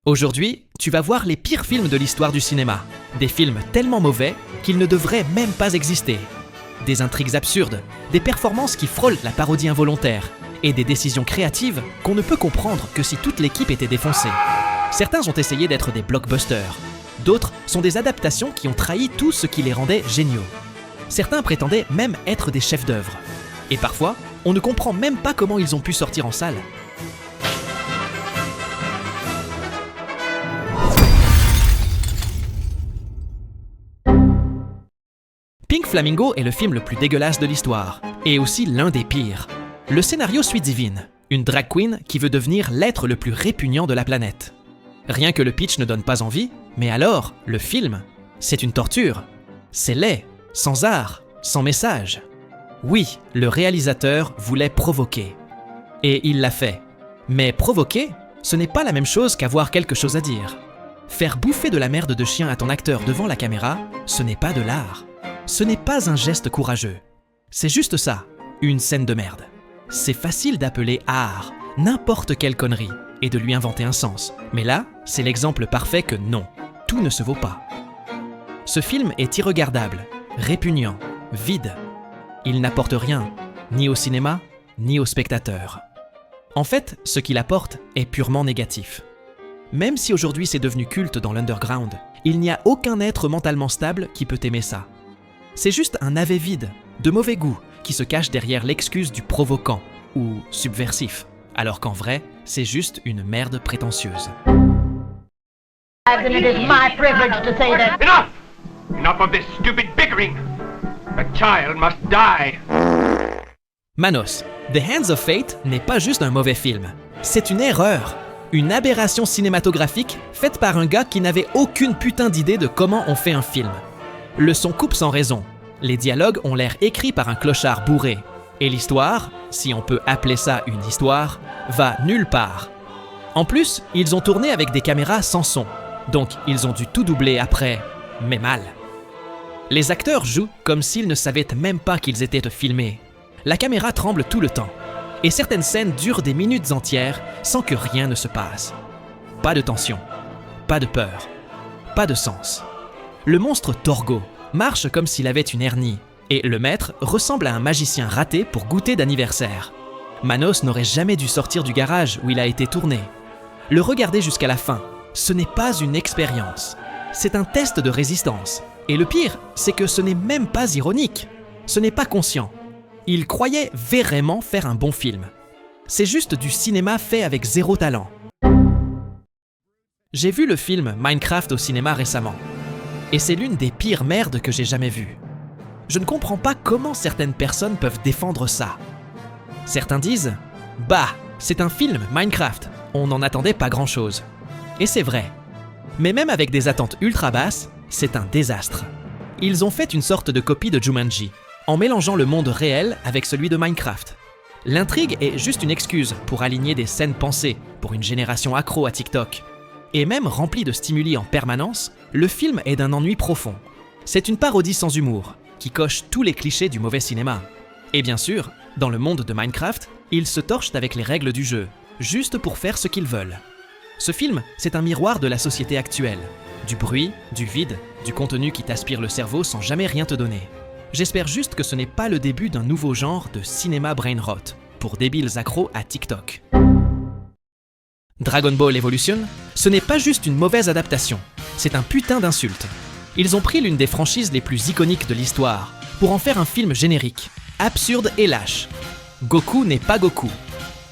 Aujourd'hui, tu vas voir les pires films de l'histoire du cinéma. Des films tellement mauvais qu'ils ne devraient même pas exister. Des intrigues absurdes, des performances qui frôlent la parodie involontaire et des décisions créatives qu'on ne peut comprendre que si toute l'équipe était défoncée. Certains ont essayé d'être des blockbusters. D'autres sont des adaptations qui ont trahi tout ce qui les rendait géniaux. Certains prétendaient même être des chefs d'œuvre. Et parfois, on ne comprend même pas comment ils ont pu sortir en salle. Pink Flamingo est le film le plus dégueulasse de l'histoire, et aussi l'un des pires. Le scénario suit Divine, une drag queen qui veut devenir l'être le plus répugnant de la planète. Rien que le pitch ne donne pas envie, mais alors, le film, c'est une torture. C'est laid, sans art, sans message. Oui, le réalisateur voulait provoquer. Et il l'a fait. Mais provoquer, ce n'est pas la même chose qu'avoir quelque chose à dire. Faire bouffer de la merde de chien à ton acteur devant la caméra, ce n'est pas de l'art. Ce n'est pas un geste courageux. C'est juste ça, une scène de merde. C'est facile d'appeler art n'importe quelle connerie et de lui inventer un sens. Mais là, c'est l'exemple parfait que non, tout ne se vaut pas. Ce film est irregardable, répugnant, vide. Il n'apporte rien, ni au cinéma, ni aux spectateurs. En fait, ce qu'il apporte est purement négatif. Même si aujourd'hui c'est devenu culte dans l'underground, il n'y a aucun être mentalement stable qui peut aimer ça. C'est juste un navet vide, de mauvais goût, qui se cache derrière l'excuse du provoquant ou subversif, alors qu'en vrai, c'est juste une merde prétentieuse. It is my privilege to say that. Enough! Enough of this stupid bickering! A child must die! Manos, The Hands of Fate n'est pas juste un mauvais film. C'est une erreur. Une aberration cinématographique faite par un gars qui n'avait aucune putain d'idée de comment on fait un film. Le son coupe sans raison. Les dialogues ont l'air écrits par un clochard bourré. Et l'histoire, si on peut appeler ça une histoire, va nulle part. En plus, ils ont tourné avec des caméras sans son. Donc, ils ont dû tout doubler après, mais mal. Les acteurs jouent comme s'ils ne savaient même pas qu'ils étaient filmés. La caméra tremble tout le temps. Et certaines scènes durent des minutes entières sans que rien ne se passe. Pas de tension, pas de peur, pas de sens. Le monstre Torgo marche comme s'il avait une hernie, et le maître ressemble à un magicien raté pour goûter d'anniversaire. Manos n'aurait jamais dû sortir du garage où il a été tourné. Le regarder jusqu'à la fin, ce n'est pas une expérience. C'est un test de résistance. Et le pire, c'est que ce n'est même pas ironique. Ce n'est pas conscient. Il croyait vraiment faire un bon film. C'est juste du cinéma fait avec zéro talent. J'ai vu le film Minecraft au cinéma récemment. Et c'est l'une des pires merdes que j'ai jamais vues. Je ne comprends pas comment certaines personnes peuvent défendre ça. Certains disent « Bah, c'est un film, Minecraft, on n'en attendait pas grand-chose. » Et c'est vrai. Mais même avec des attentes ultra basses, c'est un désastre. Ils ont fait une sorte de copie de Jumanji, en mélangeant le monde réel avec celui de Minecraft. L'intrigue est juste une excuse pour aligner des scènes pensées pour une génération accro à TikTok. Et même rempli de stimuli en permanence, le film est d'un ennui profond. C'est une parodie sans humour, qui coche tous les clichés du mauvais cinéma. Et bien sûr, dans le monde de Minecraft, ils se torchent avec les règles du jeu, juste pour faire ce qu'ils veulent. Ce film, c'est un miroir de la société actuelle. Du bruit, du vide, du contenu qui t'aspire le cerveau sans jamais rien te donner. J'espère juste que ce n'est pas le début d'un nouveau genre de cinéma brain rot, pour débiles accros à TikTok. Dragon Ball Evolution, ce n'est pas juste une mauvaise adaptation, c'est un putain d'insulte. Ils ont pris l'une des franchises les plus iconiques de l'histoire pour en faire un film générique, absurde et lâche. Goku n'est pas Goku.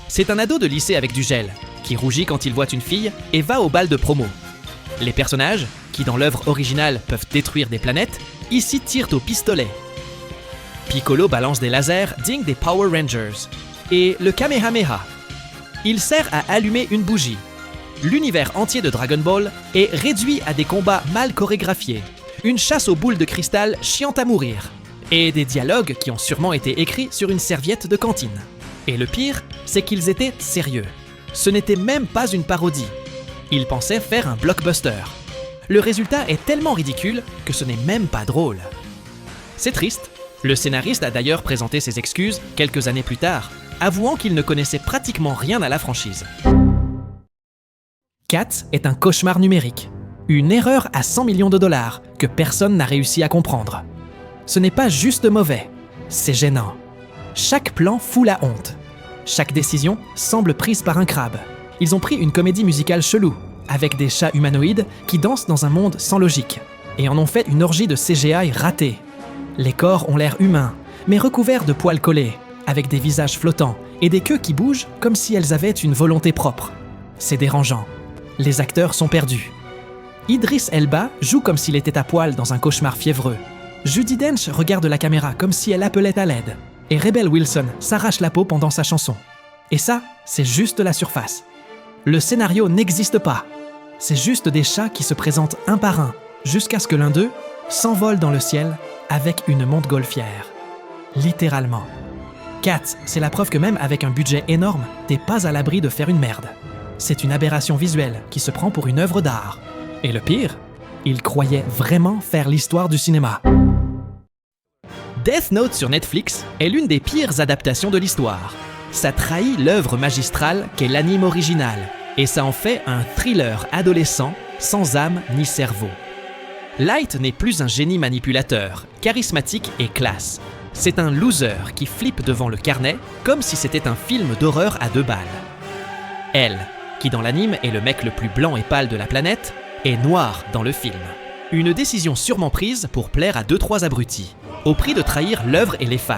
C'est un ado de lycée avec du gel, qui rougit quand il voit une fille et va au bal de promo. Les personnages, qui dans l'œuvre originale peuvent détruire des planètes, ici tirent au pistolet. Piccolo balance des lasers dignes des Power Rangers. Et le Kamehameha. Il sert à allumer une bougie. L'univers entier de Dragon Ball est réduit à des combats mal chorégraphiés, une chasse aux boules de cristal chiante à mourir, et des dialogues qui ont sûrement été écrits sur une serviette de cantine. Et le pire, c'est qu'ils étaient sérieux. Ce n'était même pas une parodie. Ils pensaient faire un blockbuster. Le résultat est tellement ridicule que ce n'est même pas drôle. C'est triste. Le scénariste a d'ailleurs présenté ses excuses quelques années plus tard, avouant qu'il ne connaissait pratiquement rien à la franchise. Cats est un cauchemar numérique, une erreur à 100 millions de dollars que personne n'a réussi à comprendre. Ce n'est pas juste mauvais, c'est gênant. Chaque plan fout la honte. Chaque décision semble prise par un crabe. Ils ont pris une comédie musicale chelou, avec des chats humanoïdes qui dansent dans un monde sans logique, et en ont fait une orgie de CGI ratée. Les corps ont l'air humains, mais recouverts de poils collés, avec des visages flottants et des queues qui bougent comme si elles avaient une volonté propre. C'est dérangeant. Les acteurs sont perdus. Idris Elba joue comme s'il était à poil dans un cauchemar fiévreux. Judi Dench regarde la caméra comme si elle appelait à l'aide. Et Rebel Wilson s'arrache la peau pendant sa chanson. Et ça, c'est juste la surface. Le scénario n'existe pas. C'est juste des chats qui se présentent un par un, jusqu'à ce que l'un d'eux s'envole dans le ciel avec une montgolfière. Littéralement. Cats, c'est la preuve que même avec un budget énorme, t'es pas à l'abri de faire une merde. C'est une aberration visuelle qui se prend pour une œuvre d'art. Et le pire, ils croyaient vraiment faire l'histoire du cinéma. Death Note sur Netflix est l'une des pires adaptations de l'histoire. Ça trahit l'œuvre magistrale qu'est l'anime original, et ça en fait un thriller adolescent sans âme ni cerveau. Light n'est plus un génie manipulateur, charismatique et classe. C'est un loser qui flippe devant le carnet comme si c'était un film d'horreur à 2 balles. Elle, qui dans l'anime est le mec le plus blanc et pâle de la planète, est noire dans le film. Une décision sûrement prise pour plaire à 2-3 abrutis, au prix de trahir l'œuvre et les fans.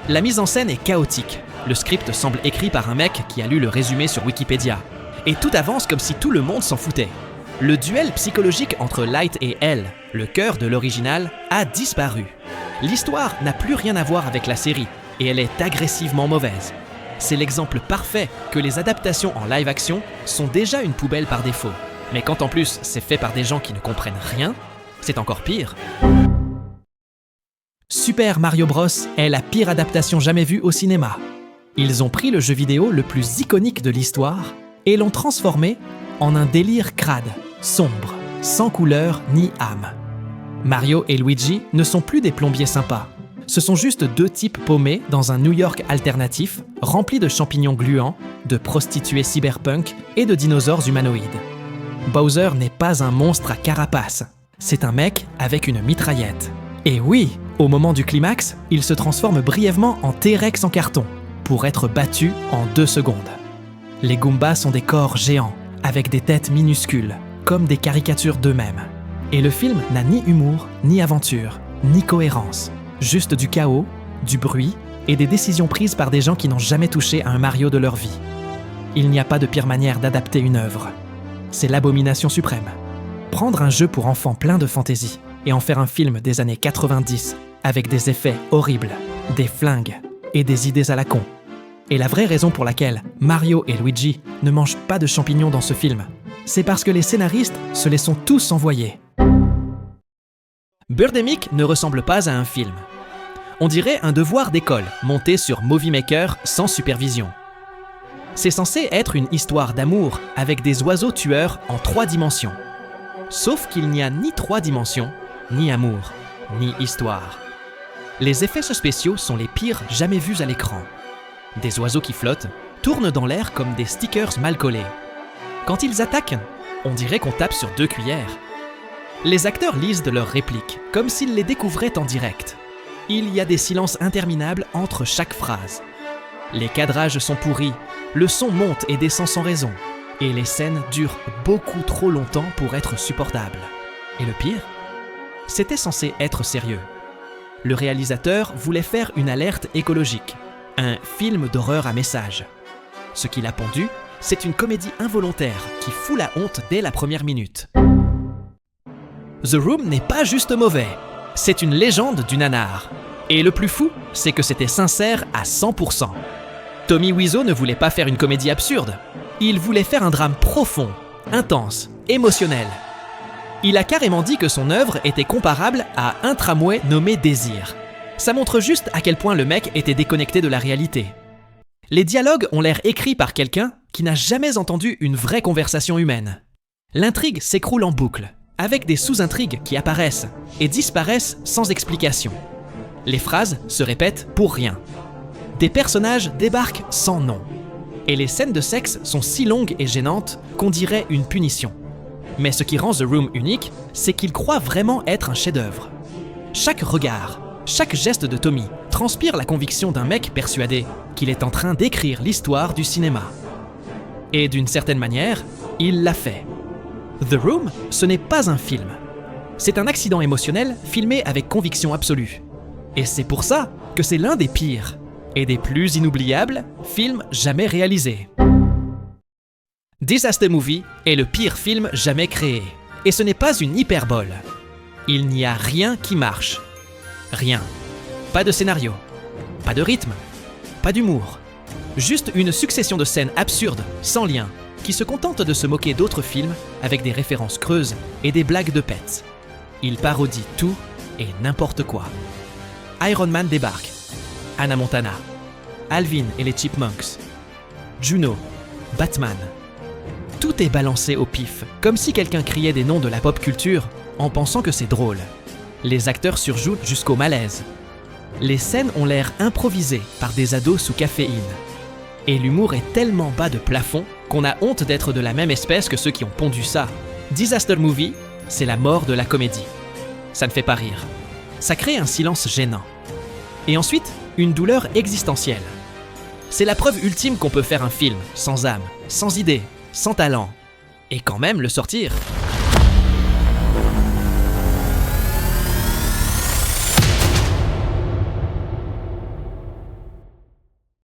La mise en scène est chaotique. Le script semble écrit par un mec qui a lu le résumé sur Wikipédia. Et tout avance comme si tout le monde s'en foutait. Le duel psychologique entre Light et elle, le cœur de l'original, a disparu. L'histoire n'a plus rien à voir avec la série, et elle est agressivement mauvaise. C'est l'exemple parfait que les adaptations en live-action sont déjà une poubelle par défaut. Mais quand en plus c'est fait par des gens qui ne comprennent rien, c'est encore pire. Super Mario Bros est la pire adaptation jamais vue au cinéma. Ils ont pris le jeu vidéo le plus iconique de l'histoire et l'ont transformé en un délire crade, sombre, sans couleur ni âme. Mario et Luigi ne sont plus des plombiers sympas. Ce sont juste 2 types paumés dans un New York alternatif, rempli de champignons gluants, de prostituées cyberpunk et de dinosaures humanoïdes. Bowser n'est pas un monstre à carapace, c'est un mec avec une mitraillette. Et oui, au moment du climax, il se transforme brièvement en T-Rex en carton, pour être battu en 2 secondes. Les Goombas sont des corps géants, avec des têtes minuscules, comme des caricatures d'eux-mêmes. Et le film n'a ni humour, ni aventure, ni cohérence. Juste du chaos, du bruit et des décisions prises par des gens qui n'ont jamais touché à un Mario de leur vie. Il n'y a pas de pire manière d'adapter une œuvre. C'est l'abomination suprême. Prendre un jeu pour enfants plein de fantaisie et en faire un film des années 90 avec des effets horribles, des flingues et des idées à la con. Et la vraie raison pour laquelle Mario et Luigi ne mangent pas de champignons dans ce film, c'est parce que les scénaristes se les sont tous envoyés. Birdemic ne ressemble pas à un film. On dirait un devoir d'école monté sur Movie Maker sans supervision. C'est censé être une histoire d'amour avec des oiseaux tueurs en 3 dimensions. Sauf qu'il n'y a ni 3 dimensions, ni amour, ni histoire. Les effets spéciaux sont les pires jamais vus à l'écran. Des oiseaux qui flottent, tournent dans l'air comme des stickers mal collés. Quand ils attaquent, on dirait qu'on tape sur 2 cuillères. Les acteurs lisent de leurs répliques, comme s'ils les découvraient en direct. Il y a des silences interminables entre chaque phrase. Les cadrages sont pourris, le son monte et descend sans raison, et les scènes durent beaucoup trop longtemps pour être supportables. Et le pire, c'était censé être sérieux. Le réalisateur voulait faire une alerte écologique, un film d'horreur à message. Ce qu'il a pondu, c'est une comédie involontaire qui fout la honte dès la première minute. The Room n'est pas juste mauvais, c'est une légende du nanar. Et le plus fou, c'est que c'était sincère à 100%. Tommy Wiseau ne voulait pas faire une comédie absurde. Il voulait faire un drame profond, intense, émotionnel. Il a carrément dit que son œuvre était comparable à un tramway nommé Désir. Ça montre juste à quel point le mec était déconnecté de la réalité. Les dialogues ont l'air écrits par quelqu'un qui n'a jamais entendu une vraie conversation humaine. L'intrigue s'écroule en boucle, avec des sous-intrigues qui apparaissent et disparaissent sans explication. Les phrases se répètent pour rien. Des personnages débarquent sans nom. Et les scènes de sexe sont si longues et gênantes qu'on dirait une punition. Mais ce qui rend The Room unique, c'est qu'il croit vraiment être un chef-d'œuvre. Chaque regard, chaque geste de Tommy transpire la conviction d'un mec persuadé qu'il est en train d'écrire l'histoire du cinéma. Et d'une certaine manière, il l'a fait. The Room, ce n'est pas un film. C'est un accident émotionnel filmé avec conviction absolue. Et c'est pour ça que c'est l'un des pires et des plus inoubliables films jamais réalisés. Disaster Movie est le pire film jamais créé. Et ce n'est pas une hyperbole. Il n'y a rien qui marche. Rien. Pas de scénario. Pas de rythme. Pas d'humour. Juste une succession de scènes absurdes, sans lien, qui se contentent de se moquer d'autres films avec des références creuses et des blagues de pets. Il parodie tout et n'importe quoi. Iron Man débarque. Hannah Montana. Alvin et les Chipmunks. Juno. Batman. Tout est balancé au pif, comme si quelqu'un criait des noms de la pop culture en pensant que c'est drôle. Les acteurs surjouent jusqu'au malaise. Les scènes ont l'air improvisées par des ados sous caféine. Et l'humour est tellement bas de plafond qu'on a honte d'être de la même espèce que ceux qui ont pondu ça. Disaster Movie, c'est la mort de la comédie. Ça ne fait pas rire. Ça crée un silence gênant. Et ensuite, une douleur existentielle. C'est la preuve ultime qu'on peut faire un film sans âme, sans idée, sans talent, et quand même le sortir.